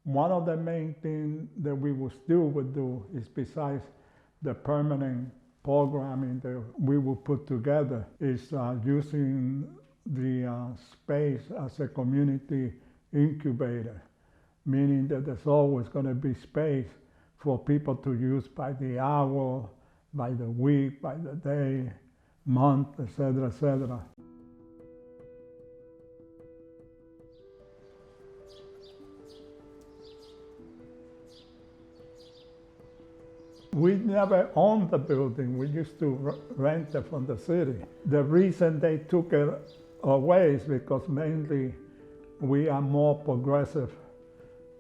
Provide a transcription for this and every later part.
One of the main things that we would still would do is, besides the permanent programming that we will put together, is using the space as a community incubator, meaning that there's always going to be space for people to use by the hour, by the week, by the day, month, etc., etc. We never owned the building. We used to rent it from the city. The reason they took it away is because mainly we are more progressive,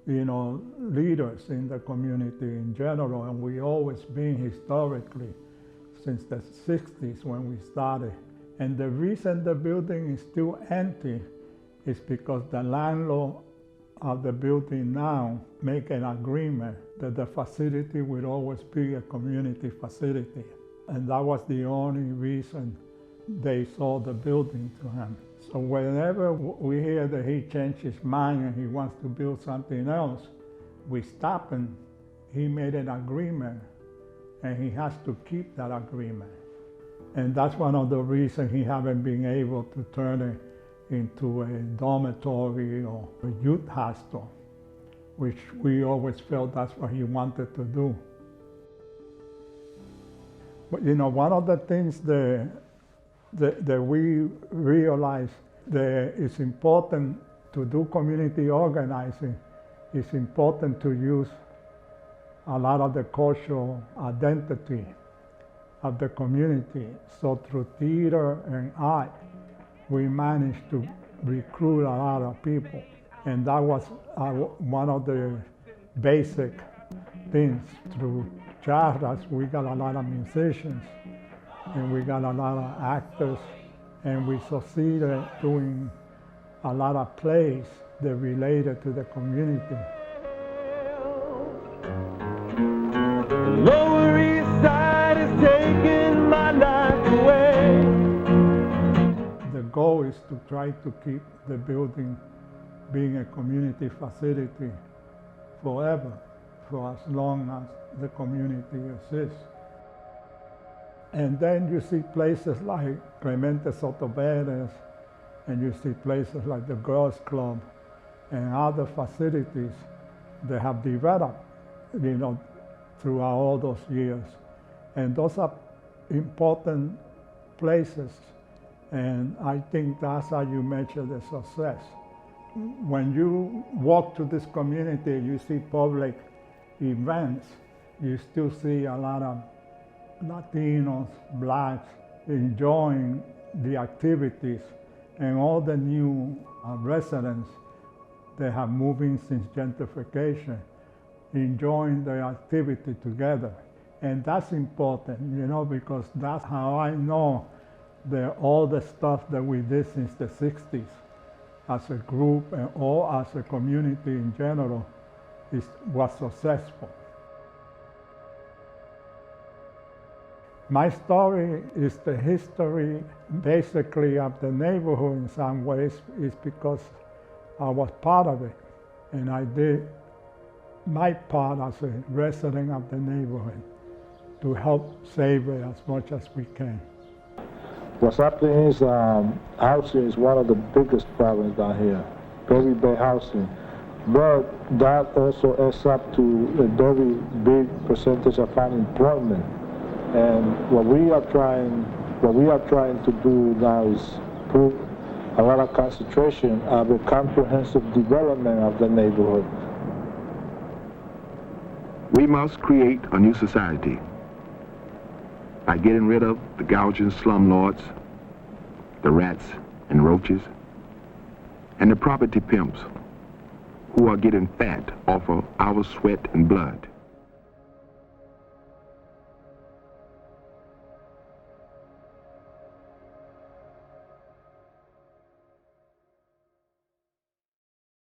leaders in the community in general, and we always been historically since the 60s when we started. And the reason the building is still empty is because the landlord of the building now make an agreement that the facility will always be a community facility. And that was the only reason they sold the building to him. So whenever we hear that he changed his mind and he wants to build something else, we stop him. He made an agreement and he has to keep that agreement. And that's one of the reasons he haven't been able to turn it into a dormitory or a youth hostel, which we always felt that's what he wanted to do. But one of the things that we realize that it's important to do community organizing, it's important to use a lot of the cultural identity of the community. So through theater and art, we managed to recruit a lot of people. And that was one of the basic things. Through CHARAS, we got a lot of musicians and we got a lot of actors, and we succeeded doing a lot of plays that related to the community. Lower East Side is taking my life away. The goal is to try to keep the building being a community facility forever, for as long as the community exists. And then you see places like Clemente Soto Perez, and you see places like the Girls Club and other facilities that have developed, throughout all those years. And those are important places. And I think that's how you measure the success. When you walk to this community, you see public events, you still see a lot of Latinos, blacks enjoying the activities, and all the new residents that have moved in since gentrification, enjoying the activity together. And that's important, because that's how I know that all the stuff that we did since the 60s as a group and or as a community in general was successful. My story is the history basically of the neighborhood in some ways, is because I was part of it and I did my part as a resident of the neighborhood to help save it as much as we can. What's happening is housing is one of the biggest problems down here, very bad housing. But that also adds up to a very big percentage of unemployment. And what we are trying to do now is put a lot of concentration of a comprehensive development of the neighborhood. We must create a new society by getting rid of the gouging slumlords, the rats and roaches, and the property pimps who are getting fat off of our sweat and blood.